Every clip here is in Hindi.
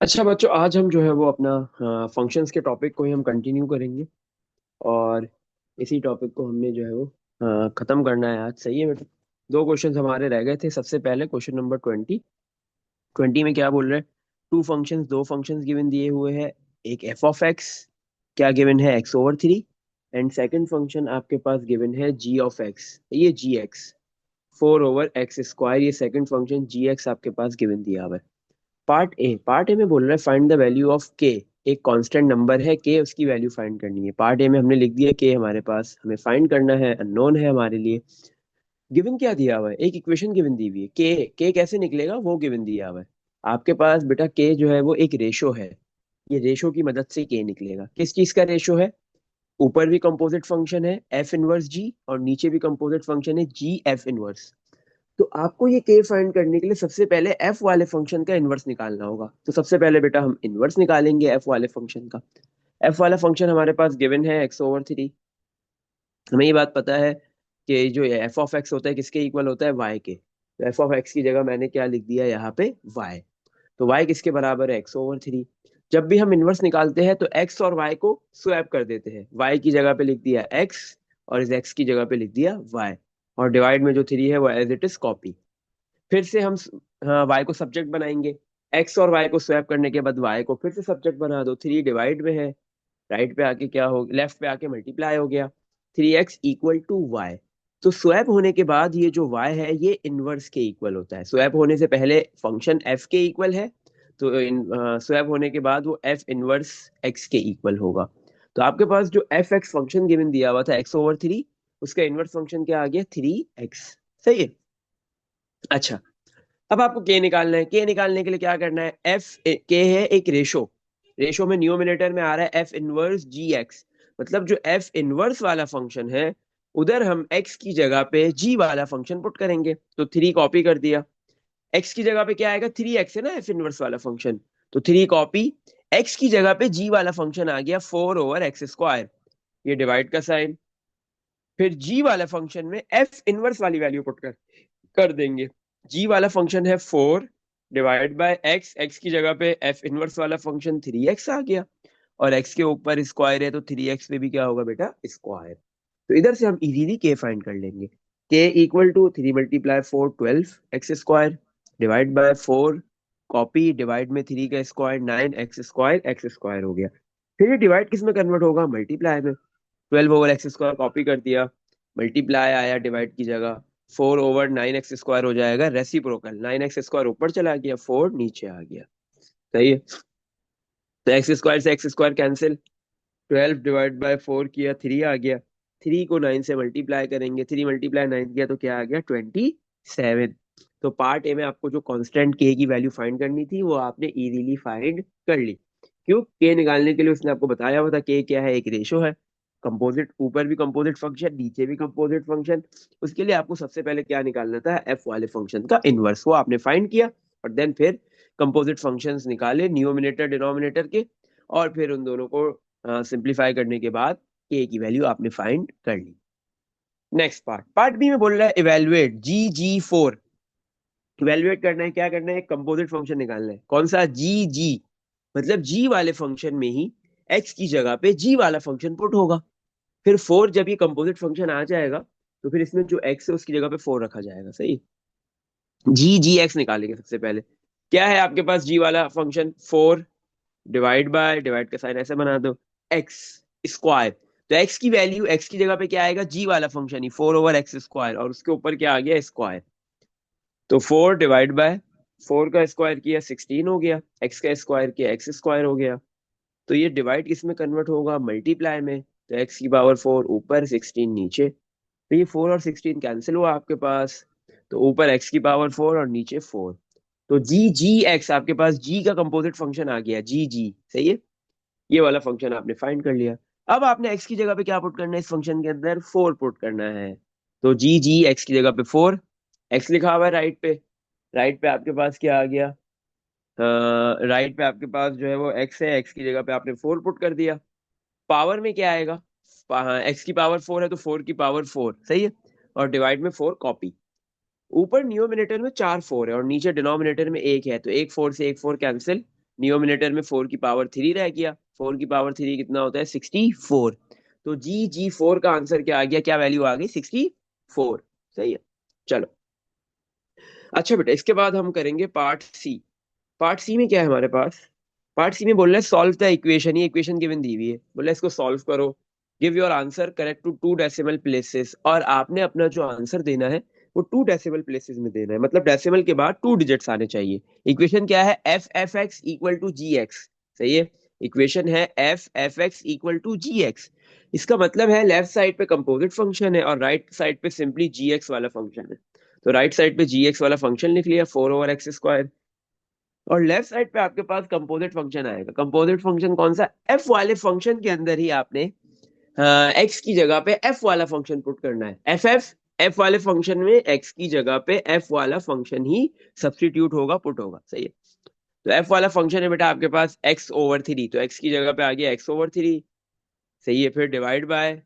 अच्छा बच्चों, आज हम जो है वो अपना फंक्शंस के टॉपिक को ही हम कंटिन्यू करेंगे। और इसी टॉपिक को हमने जो है वो खत्म करना है आज। सही है बेटा। दो क्वेश्चंस हमारे रह गए थे। सबसे पहले क्वेश्चन नंबर 20। 20 में क्या बोल रहे हैं? दो फंक्शंस गिवन दिए हुए हैं। एक एफ ऑफ एक्स क्या गिवन है, x over three. And second function आपके पास गिवन है जी ऑफ एक्स, ये जी एक्स 4/x²। ये सेकंड फंक्शन जी एक्स आपके पास गिवन दिया हुआ है। पार्ट ए में बोल रहा है फाइंड द वैल्यू ऑफ के। एक कांस्टेंट नंबर है के, उसकी वैल्यू फाइंड करनी है। पार्ट ए में हमने लिख दिया के हमारे पास हमें फाइंड करना है, अननोन है हमारे लिए। गिवन क्या दिया हुआ है, एक इक्वेशन गिवन दी हुई है। के कैसे निकलेगा वो गिवन दिया हुआ है आपके पास। बेटा के जो है वो एक रेशो है। ये रेशो की मदद से के निकलेगा। किस चीज का रेशो है? ऊपर भी कंपोजिट फंक्शन है एफ इनवर्स जी, और नीचे भी कंपोजिट फंक्शन है जी एफ इनवर्स। तो आपको ये के फाइंड करने के लिए सबसे पहले एफ वाले फंक्शन का इनवर्स निकालना होगा। तो सबसे पहले बेटा हम इनवर्स निकालेंगे एफ वाले फंक्शन का। एफ वाला फंक्शन हमारे पास गिवन है एक्स ओवर थ्री। हमें ये बात पता है कि जो एफ ऑफ एक्स होता है किसके इक्वल होता है, वाई के। तो एफ ऑफ एक्स की जगह मैंने क्या लिख दिया यहाँ पे, वाई। तो वाई किसके बराबर है, एक्स ओवर थ्री। जब भी हम इनवर्स निकालते हैं तो एक्स और वाई को स्वैप कर देते हैं। वाई की जगह पे लिख दिया एक्स, और इस एक्स की जगह पे लिख दिया वाई। और डिवाइड में जो थ्री है वो एज इट इज कॉपी। फिर से हम हाँ वाई को सब्जेक्ट बनाएंगे। एक्स और वाई को स्वैप करने के बाद वाई को फिर से सब्जेक्ट बना दो। थ्री डिवाइड में है, राइट पे आके क्या हो, लेफ्ट पे आके मल्टीप्लाई हो गया। 3x equal to y. तो स्वैप होने के बाद ये जो y है ये इनवर्स के इक्वल होता है। स्वैप होने से पहले फंक्शन f के इक्वल है, तो स्वैप होने के बाद वो f इनवर्स x के इक्वल होगा। तो आपके पास जो एफ एक्स फंक्शन गिवन दिया हुआ था एक्स ओवर थ्री, उसका इनवर्स फंक्शन क्या आ गया, 3x। सही है। अच्छा, अब आपको के निकालना है। के निकालने के लिए क्या करना है, एफ के है एक रेशो। रेशो में न्यूमिनेटर में आ रहा है एफ इनवर्स जी एक्स। मतलब जो एफ इनवर्स वाला फंक्शन है, उधर हम एक्स की जगह पे जी वाला फंक्शन पुट करेंगे। तो थ्री कॉपी कर दिया। एक्स की जगह पे क्या आएगा, 3x है ना एफ इनवर्स वाला फंक्शन। तो थ्री कॉपी। एक्स की जगह पे जी वाला फंक्शन आ गया 4/x²। ये डिवाइड का साइन। फिर जी वाला फंक्शन में एफ इनवर्स वाली वैल्यू पुट कर देंगे। जी वाला फंक्शन है 4/x। एक्स की जगह पे एफ इनवर्स वाला फंक्शन 3x आ गया। और एक्स के ऊपर स्क्वायर है तो 3x पे भी क्या होगा बेटा, स्क्वायर। तो इधर से हम इजीली के फाइंड कर लेंगे। K equal to 3 × 4 12x²। Divide by 4, copy, divide में 3 का स्क्वायर 9x², x² हो गया। फिर ये डिवाइड किस में कन्वर्ट होगा, मल्टीप्लाई में। 12/x² कॉपी कर दिया, मल्टीप्लाई आया डिवाइड की जगह। 4/9x² हो जाएगा रेसिप्रोकल। 9x² ऊपर चला गया, 4 नीचे आ गया। सही है। तो x² से x² कैंसिल। 12 डिवाइड बाय 4 किया, 3 आ गया। 3 को 9 से मल्टीप्लाई करेंगे, 3 × 9 किया तो क्या आ गया, 27। तो पार्ट ए में आपको जो कांस्टेंट के की वैल्यू फाइंड करनी थी वो आपने इजीली फाइंड कर ली। क्यों, के निकालने के लिए उसने आपको बताया हुआ था के क्या है, एक रेशो है। कंपोजिट, ऊपर भी कंपोजिट फंक्शन नीचे भी कंपोजिट फंक्शन। उसके लिए आपको सबसे पहले क्या निकालना था, एफ वाले फंक्शन का इनवर्स। वो आपने फाइंड किया, और देन फिर कंपोजिट फंक्शंस निकाले न्यूमिनेटर डिनोमिनेटर के। और फिर उन दोनों को सिंप्लीफाई करने के बाद के की वैल्यू आपने फाइंड कर ली। नेक्स्ट पार्ट बी में बोल रहा है इवेलुएट जी4। इवेलुएट करना है, क्या करना है, एक कंपोजिट फंक्शन निकालना है। कौन सा, जी। मतलब जी वाले फंक्शन में ही एक्स की जगह पे जी वाला फंक्शन पुट होगा। फिर 4 जब ये कंपोजिट फंक्शन आ जाएगा तो फिर इसमें जो एक्स है उसकी जगह पे 4 रखा जाएगा। सही। जी एक्स निकालेंगे सबसे पहले। क्या है आपके पास जी वाला फंक्शन, 4 डिवाइड बाय, डिवाइड का साइन ऐसे बना दो, एक्स स्क्वायर। तो एक्स की वैल्यू, एक्स की जगह पे क्या आएगा, जी वाला फंक्शन ही 4/x², और उसके ऊपर क्या आ गया, स्क्वायर। तो 4 डिवाइड बाय 4 का स्क्वायर किया 16 हो गया, एक्स का स्क्वायर किया x² हो गया। तो ये डिवाइड किस में कन्वर्ट होगा, मल्टीप्लाई में। तो x⁴ ऊपर 16 नीचे। तो ये 4 और 16 कैंसिल हुआ आपके पास। तो ऊपर x⁴ और नीचे 4। तो जी एक्स आपके पास जी का कंपोजिट फंक्शन आ गया, जी। सही है। ये वाला फंक्शन आपने फाइंड कर लिया। अब आपने एक्स की जगह पे क्या पुट करना है, इस फंक्शन के अंदर 4 पुट करना है। तो जी एक्स की जगह पे 4, एक्स लिखा हुआ है राइट पे। राइट पे आपके पास क्या आ गया, राइट पे आपके पास जो है वो एक्स है, एक्स की जगह पे आपने 4 पुट कर दिया। पावर में क्या आएगा, एक्स की पावर 4 है तो 4 की पावर 4। सही है। और डिवाइड में 4 कॉपी। ऊपर न्यूमिनेटर में 4 4 है और नीचे डिनोमिनेटर में 1 है, तो एक 4 से एक 4 कैंसिल। न्यूमरेटर में 4 की पावर 3 रह गया, 4 की पावर 3 कितना होता है 64। तो जी4 का आंसर क्या आ गया, क्या वैल्यू आ गई 64। सही है, चलो। अच्छा बेटा, इसके बाद हम करेंगे पार्ट सी। पार्ट सी में क्या है हमारे पास, पार्ट सी में बोल रहे हैं सॉल्व द इक्वेशन। ये इक्वेशन गिवन दी हुई है, बोल रहा है इसको सॉल्व करो, give your answer correct to 2 decimal places. और आपने अपना जो आंसर देना है वो 2 डेसिमल प्लेसेस में देना है, मतलब डेसिमल के बाद 2 डिजिट्स आने चाहिए। इक्वेशन क्या है, f(f(x) = gx। सही है, इक्वेशन है f(f(x) = gx। इसका मतलब है लेफ्ट साइड पे कंपोजिट फंक्शन है और राइट साइड पे सिंपली gx वाला फंक्शन है। तो राइट साइड पे gx वाला फंक्शन लिख लिया, 4/x²। और लेफ्ट साइड पे आपके पास कंपोजिट फंक्शन आएगा। कंपोजिट फंक्शन कौन सा, एफ वाले फंक्शन के अंदर ही आपने एक्स की जगह पे एफ वाला फंक्शन पुट करना है। एफ वाले फंक्शन में एक्स की जगह पे एफ वाला फंक्शन ही सब्स्टिट्यूट होगा, पुट होगा। सही है, तो एफ वाला फंक्शन है बेटा आपके पास x/3, तो x की जगह पे आ गया x/3। सही है, फिर डिवाइड बाय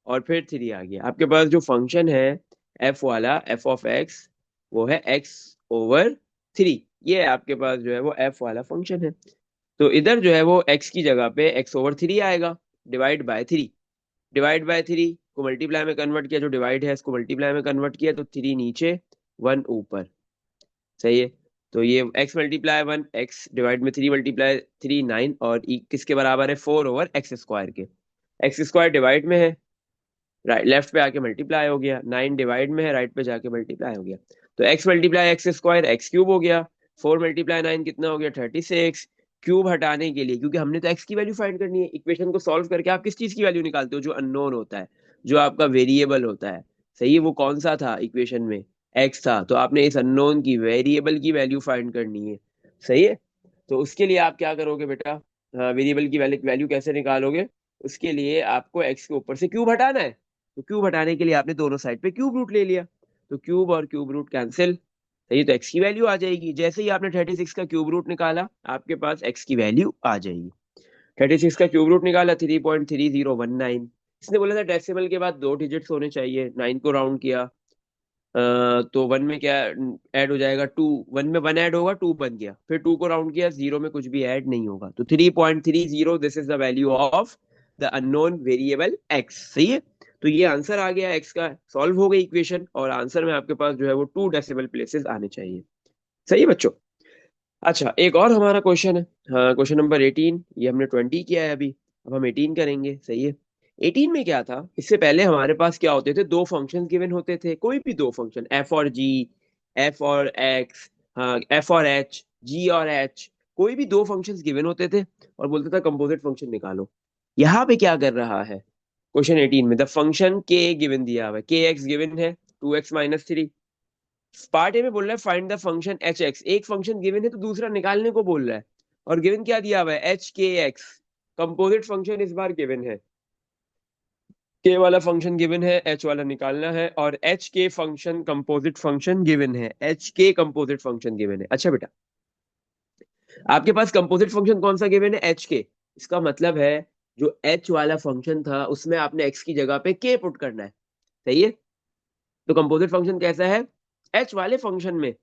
और फिर 3 आ गया। आपके पास जो फंक्शन है एफ वाला, एफ ऑफ एक्स, वो है x/3। ये आपके पास जो है वो एफ वाला फंक्शन है। तो इधर जो है वो x की जगह पे x/3 आएगा, डिवाइड बाय 3। डिवाइड बाय 3 को मल्टीप्लाई में कन्वर्ट किया, जो डिवाइड है इसको मल्टीप्लाई में कन्वर्ट किया, तो 3 नीचे 1 ऊपर। सही है, तो ये x×1, x/3 × 3 9, और किसके बराबर है 4/x² के। x² डिवाइड में है, राइट लेफ्ट पे आके मल्टीप्लाई हो गया, 9 डिवाइड में है, राइट पे जाके मल्टीप्लाई हो गया। तो x×x² x³ हो गया, 4 × 9 कितना हो गया 36। क्यूब हटाने के लिए, क्योंकि हमने तो x की वैल्यू फाइंड करनी है, इक्वेशन को सॉल्व करके आप किस चीज की वैल्यू निकालते हो, जो अननोन होता है, जो आपका वेरिएबल होता है। सही है, वो कौन सा था इक्वेशन में, x था, तो आपने इस अननोन की वेरिएबल की वैल्यू फाइंड करनी है। सही है, तो उसके लिए आप क्या करोगे बेटा, वेरिएबल की वैल्यू कैसे निकालोगे, उसके लिए आपको x के ऊपर से क्यूब हटाना है। तो क्यूब हटाने के लिए आपने दोनों साइड पे क्यूब रूट ले लिया, तो क्यूब और क्यूब रूट कैंसिल। सही, तो x की वैल्यू आ जाएगी। जैसे ही आपने 36 का क्यूब रूट निकाला, आपके पास x की वैल्यू आ जाएगी। 36 का क्यूब रूट निकाला 3.3019। इसने बोला था डेसिमल के बाद 2 डिजिट्स होने चाहिए, 9 को राउंड किया, तो 1 में क्या ऐड हो जाएगा 2, 1 में 1 ऐड होगा 2 बन गया, फिर 2 को राउंड किया, 0 में कुछ भी ऐड नहीं होगा, तो 3.30, this is the value of the unknown variable x। सही है, तो ये आंसर आ गया x का, सॉल्व हो गई इक्वेशन, और आंसर में आपके पास जो है वो 2 डेसिमल प्लेसेस आने चाहिए। सही है बच्चों। अच्छा, एक और हमारा क्वेश्चन है, हाँ क्वेश्चन नंबर 18। ये हमने 20 किया है अभी, अब हम 18 करेंगे। सही है, 18 में क्या था, इससे पहले हमारे पास क्या होते थे, दो फंक्शंस गिवन होते थे, कोई भी दो फंक्शन, एफ और जी, एफ और एक्स, हाँ एफ और एच, जी और एच, कोई भी दो फंक्शंस गिवन होते थे और बोलते था कंपोजिट फंक्शन निकालो। यहाँ पे क्या कर रहा है, क्वेश्चन 18 में द फंक्शन के गिवन दिया हुआ है, के एक्स गिवन है 2x-3। पार्ट ए में बोल रहा है find the function H x, एक फंक्शन गिवन है तो दूसरा निकालने को बोल रहा है, और गिवन क्या दिया हुआ है h(k)x। कंपोजिट फंक्शन इस बार गिवन है, k वाला फंक्शन गिवन है, h वाला निकालना है, और h(k) function composite function given है, h(k) कंपोजिट फंक्शन गिवन है। अच्छा बेटा, आपके पास कंपोजिट फंक्शन कौन सा गिवन है, h(k)। इसका मतलब है जो h वाला फंक्शन था उसमें आपने x की जगह पे k पुट करना है। सही है, तो कंपोजिट फंक्शन कैसा है, h वाले फंक्शन में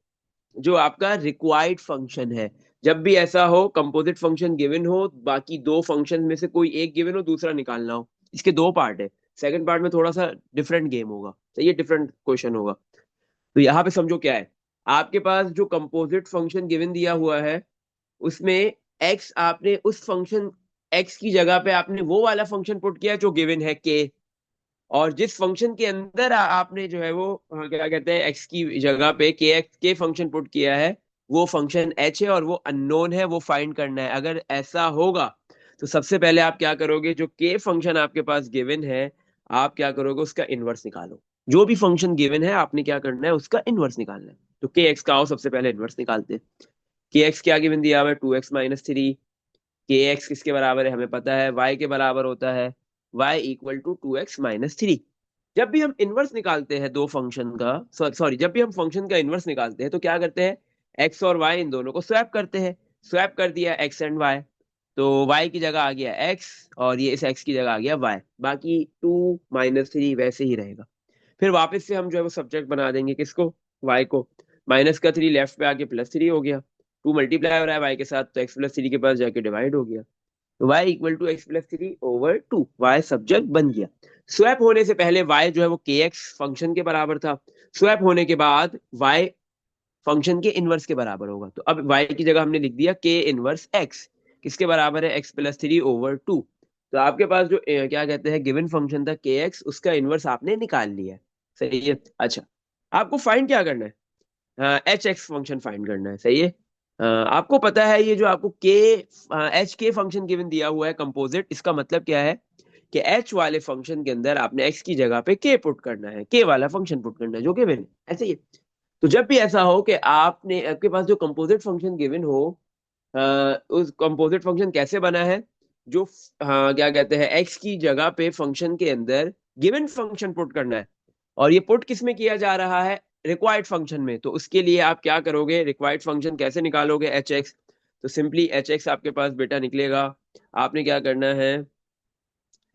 जो आपका रिक्वायर्ड फंक्शन है। जब भी ऐसा हो कंपोजिट फंक्शन गिवन हो, बाकी दो फंक्शन में से कोई एक गिवन हो, दूसरा निकालना हो। इसके दो पार्ट है, सेकंड पार्ट में थोड़ा सा डिफरेंट गेम होगा। सही है, डिफरेंट क्वेश्चन होगा। तो यहाँ पे समझो क्या है, आपके पास जो कंपोजिट फंक्शन गिवन दिया हुआ है उसमें एक्स, आपने उस फंक्शन एक्स की जगह पे आपने वो वाला फंक्शन पुट किया जो गिवन है के, और जिस फंक्शन के अंदर आपने जो है वो क्या कहते हैं एक्स की जगह पे के एक्स के फंक्शन पुट किया है, वो फंक्शन एच है और वो अननोन है, वो फाइंड करना है। अगर ऐसा होगा तो सबसे पहले आप क्या करोगे, जो के फंक्शन आपके पास गिवन है, आप क्या करोगे उसका इनवर्स निकालो। जो भी फंक्शन गिवन है आपने क्या करना है, उसका इनवर्स निकालना है। तो के एक्स का आओ सबसे पहले इनवर्स निकालते हैं। के एक्स क्या गिवन दिया हुआ है 2x-3। के एक्स किसके बराबर है हमें पता है, y के बराबर होता है, y = 2x-3। जब भी हम इनवर्स निकालते हैं दो फंक्शन का, सॉरी जब भी हम फंक्शन का इनवर्स निकालते हैं तो क्या करते हैं, x और y इन दोनों को स्वैप करते हैं। स्वैप कर दिया x एंड y, तो y की जगह आ गया x, और ये इस x की जगह आ गया y, बाकी 2-3 वैसे ही रहेगा। फिर वापस से हम जो है वो सब्जेक्ट बना देंगे किसको, y को, -3 लेफ्ट पे आके +3 हो गया, टू मल्टीप्लाई हो रहा है y के साथ, तो x+3 के पास जाके डिवाइड हो गया, तो y equal to x+3/2, y subject बन गया। स्वैप होने से पहले y जो है वो kx फंक्शन के बराबर था, स्वैप होने के बाद y फंक्शन के इनवर्स के बराबर होगा। तो अब y की जगह हमने लिख दिया k इनवर्स x, किसके बराबर है, x+3/2। तो आपके पास जो क्या कहते हैं गिवन फंक्शन था kx, उसका इनवर्स आपने निकाल लिया है। सही है। अच्छा, आपको फाइंड क्या करना है, एच एक्स फंक्शन फाइंड करना है। सही है। आपको पता है ये जो आपको के एच के फंक्शन गिवन दिया हुआ है कंपोजिट, इसका मतलब क्या है कि एच वाले फंक्शन के अंदर आपने एक्स की जगह पे के पुट करना है, के वाला फंक्शन पुट करना है जो गिवन है। ऐसे ही है। तो जब भी ऐसा हो कि आपने आपके पास जो कंपोजिट फंक्शन गिवन हो, उस कंपोजिट फंक्शन कैसे बना है, जो क्या कहते हैं एक्स की जगह पे फंक्शन के अंदर गिवन फंक्शन पुट करना है, और ये पुट किस में किया जा रहा है, रिक्वायर्ड फंक्शन में। तो उसके लिए आप क्या करोगे, रिक्वायर्ड फंक्शन कैसे निकालोगे, एच एक्स। तो सिंपली एच एक्स आपके पास बेटा निकलेगा, आपने क्या करना है,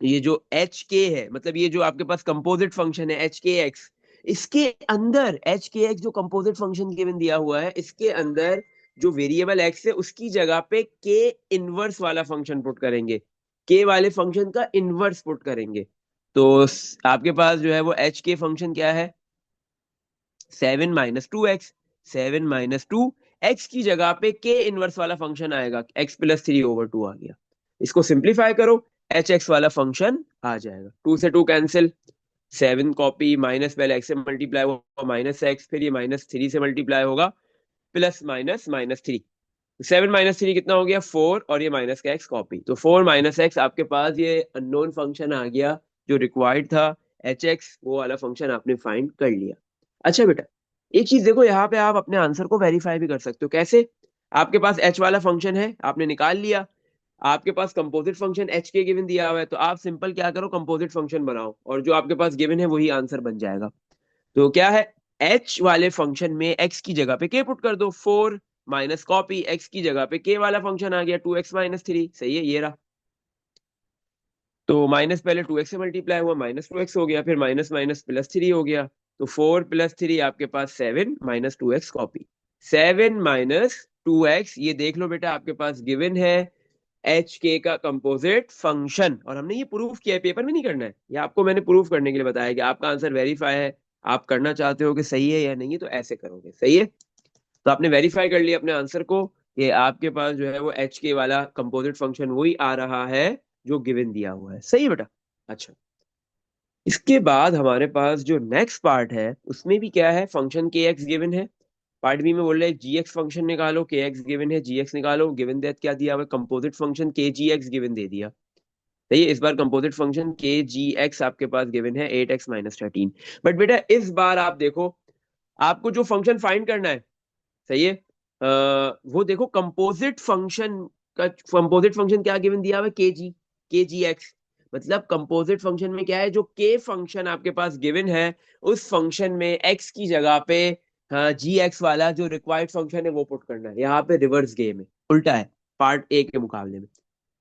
ये जो एच के है, मतलब ये जो आपके पास कंपोजिट फंक्शन है एच के एक्स, इसके अंदर एच के एक्स जो कंपोजिट फंक्शन गिवन दिया हुआ है, इसके अंदर जो वेरिएबल एक्स है उसकी जगह पे के इनवर्स वाला फंक्शन पुट करेंगे, के वाले फंक्शन का इनवर्स पुट करेंगे। तो आपके पास जो है वो एच के फंक्शन क्या है, 7 - 2x, 7 - 2, एक्स की जगह पे के इनवर्स वाला फंक्शन आएगा, x+3/2 आ गया। इसको सिंप्लीफाई करो, एच एक्स वाला फंक्शन आ जाएगा, 2 से 2 कैंसिल, 7 कॉपी, माइनस पहले एक्स से मल्टीप्लाई होगा माइनस एक्स, फिर ये -3 से मल्टीप्लाई होगा, प्लस माइनस -3, 7 - 3 कितना हो गया 4, और ये माइनस का एक्स कॉपी, तो 4 - x आपके पास ये अननोन फंक्शन आ गया जो रिक्वायर्ड था, एच एक्स वो वाला फंक्शन आपने फाइंड कर लिया। अच्छा बेटा, एक चीज देखो, यहाँ पे आप अपने आंसर को वेरीफाई भी कर सकते हो। कैसे, आपके पास एच वाला फंक्शन है, आपने निकाल लिया, आपके पास कंपोजिट फंक्शन एच के गिवन दिया हुआ है, तो आप सिंपल क्या करो, कंपोजिट फंक्शन बनाओ, और जो आपके पास गिवन है वही आंसर बन जाएगा। तो क्या है, एच वाले फंक्शन में एक्स की जगह पे के पुट कर दो, 4 माइनस कॉपी, एक्स की जगह पे के वाला फंक्शन आ गया 2x - 3। सही है, ये रहा। तो माइनस पहले 2x से मल्टीप्लाई हुआ, -2x हो गया, फिर माइनस माइनस +3 हो गया, तो 4 + 3 आपके पास 7 - 2x कॉपी, 7 - 2x, ये देख लो बेटा आपके पास गिवन है एच के का कंपोजिट फंक्शन, और हमने ये प्रूफ किया है, पेपर में नहीं करना है, ये आपको मैंने प्रूफ करने के लिए बताया कि आपका आंसर वेरीफाई है, आप करना चाहते हो कि सही है या नहीं है, तो ऐसे करोगे। सही है। तो आपने वेरीफाई कर लिया अपने आंसर को, ये आपके पास जो है वो एच के वाला कंपोजिट फंक्शन वही आ रहा है जो गिवन दिया हुआ है। सही है बेटा। अच्छा, इसके बाद हमारे पास जो नेक्स्ट पार्ट है उसमें भी क्या है, फंक्शन के एक्स गिवन है, पार्ट बी में बोल रहे हैं जी एक्स फंक्शन निकालो, के एक्स गिवन है, जी एक्स निकालो, गिवन दैट क्या दिया हुआ है, कंपोजिट फंक्शन के जी एक्स गिवन दे दिया। सही है, इस बार कंपोजिट फंक्शन के जी एक्स आपके पास गिवन है 8x - 13। बट बेटा इस बार आप देखो, आपको जो फंक्शन फाइंड करना है, सही है, वो देखो कंपोजिट फंक्शन का, कंपोजिट फंक्शन क्या गिवन दिया हुआ है, के जी एक्स, मतलब कंपोजिट फंक्शन में क्या है, जो के फंक्शन आपके पास गिवन है उस फंक्शन में एक्स की जगह पे जी एक्स वाला जो रिक्वायर्ड फंक्शन है वो पुट करना है। यहाँ पे रिवर्स गेम है, उल्टा है पार्ट ए के मुकाबले में।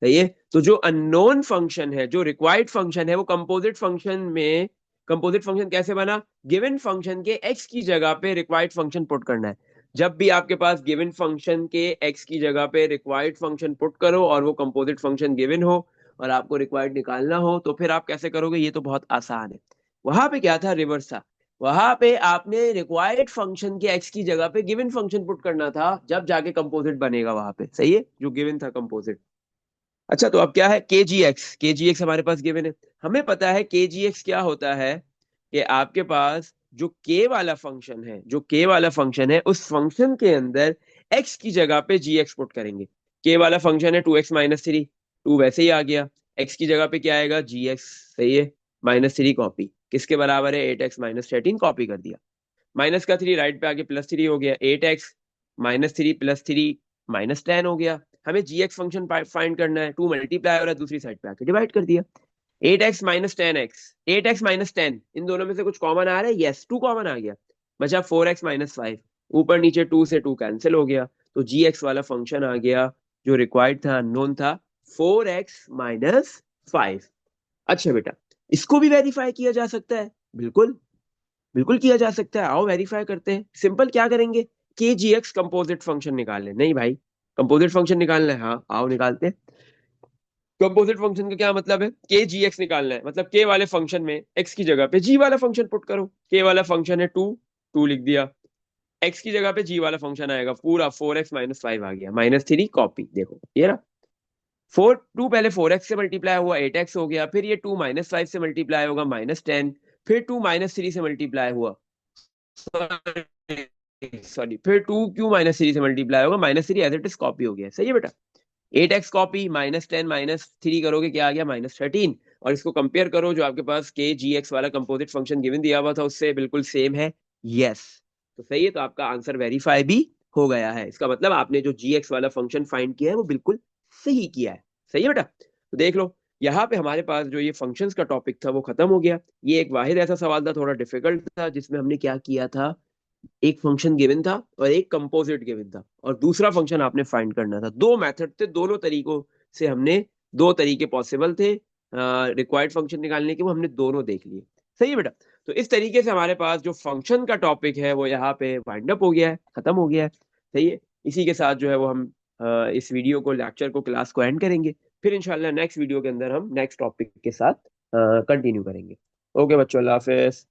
सही है। तो जो अननोन फंक्शन है, जो रिक्वायर्ड फंक्शन है, वो कंपोजिट फंक्शन में, कंपोजिट फंक्शन कैसे बना, गिवन फंक्शन के एक्स की जगह पे रिक्वायर्ड फंक्शन पुट करना है। जब भी आपके पास गिवन फंक्शन के एक्स की जगह पे रिक्वायर्ड फंक्शन पुट करो और वो कंपोजिट फंक्शन गिवन हो और आपको रिक्वायर्ड निकालना हो, तो फिर आप कैसे करोगे, ये तो बहुत आसान है। वहां पे क्या था, रिवर्स था, वहां पे आपने रिक्वायर्ड फंक्शन के एक्स की जगह पे गिवन फंक्शन पुट करना था, जब जाके कंपोजिट बनेगा वहां पे। सही है, जो गिवन था कंपोजिट। अच्छा, तो अब क्या है, के जी एक्स हमारे पास गिवन है, हमें पता है के जी एक्स क्या होता है, कि आपके पास जो के वाला फंक्शन है, जो के वाला फंक्शन है उस फंक्शन के अंदर एक्स की जगह पे जी एक्स पुट करेंगे। के वाला फंक्शन है 2x - 3, 2 वैसे ही आ गया, एक्स की जगह पे क्या आएगा, जी एक्स। सही है, -3 कॉपी, किसके बराबर है, 8x - 13 कॉपी कर दिया, माइनस का 3 राइट पे आके +3 हो गया, 8x - 3 + 3 -10 हो गया। हमें जी एक्स फंक्शन फाइंड करना है, 2 मल्टीप्लाई हो रहा है, दूसरी साइड पे आके डिवाइड कर दिया, 8x - 10x, 8x - 10, इन दोनों में से कुछ कॉमन आ रहा है, यस 2 कॉमन आ गया, बचा 4x - 5, ऊपर नीचे 2 से 2 कैंसिल हो गया, तो जी एक्स वाला फंक्शन आ गया जो रिक्वायर्ड था, अननोन था, 4x - 5। अच्छा बेटा, इसको भी वेरीफाई किया जा सकता है, बिल्कुल, बिल्कुल किया जा सकता है, आओ वेरीफाई करते हैं। सिंपल क्या करेंगे, के जी एक्स कंपोजिट फंक्शन निकालने, नहीं भाई कंपोजिट फंक्शन निकालना है, हाँ आओ निकालते हैं। कंपोजिट फंक्शन का क्या मतलब है, के जी एक्स निकालना है, मतलब के वाले फंक्शन में एक्स की जगह पे जी वाला फंक्शन पुट करो। के वाला फंक्शन है 2, 2 लिख दिया, एक्स की जगह पे जी वाला फंक्शन आएगा पूरा 4x-5 आ गया, -3 कॉपी, देखो ये रहा। 2 पहले 4x से मल्टीप्लाई हुआ 8x हो गया, फिर ये 2 -5 से मल्टीप्लाई होगा -10, फिर 2 -3 से मल्टीप्लाई हुआ, सॉरी फिर 2 क्यू -3 से मल्टीप्लाई होगा, -3 एज इट इज कॉपी हो गया, सही है बेटा। 8x कॉपी, -10 -3 करोगे क्या आ गया, -13। और इसको कंपेयर करो जो आपके पास के जी एक्स वाला कंपोजिट फंक्शन गिवन दिया हुआ था उससे बिल्कुल सेम है, यस। तो सही है, तो आपका आंसर वेरीफाई भी हो गया है, इसका मतलब आपने जो जी एक्स वाला फंक्शन फाइंड किया है वो बिल्कुल सही किया है, सही है बेटा। तो देख लो यहाँ पे हमारे पास जो ये फंक्शंस का टॉपिक था वो खत्म हो गया। ये एक वाहिद ऐसा सवाल था, थोड़ा डिफिकल्ट था, जिसमें हमने क्या किया था, एक फंक्शन गिवन था और एक कंपोजिट गिवन था और दूसरा फंक्शन आपने फाइंड करना था। दो मेथड थे, दोनों तरीकों से हमने, दो तरीके पॉसिबल थे रिक्वायर्ड फंक्शन निकालने के, वो हमने दोनों देख लिए, सही है बेटा। तो इस तरीके से हमारे पास जो फंक्शन का टॉपिक है वो यहाँ पे वाइंड अप हो गया है, खत्म हो गया है, सही है। इसी के साथ जो है वो हम इस वीडियो को, लेक्चर को, क्लास को एंड करेंगे। फिर इंशाल्लाह नेक्स्ट वीडियो के अंदर हम नेक्स्ट टॉपिक के साथ कंटिन्यू करेंगे। ओके बच्चों, अल्लाह हाफिज।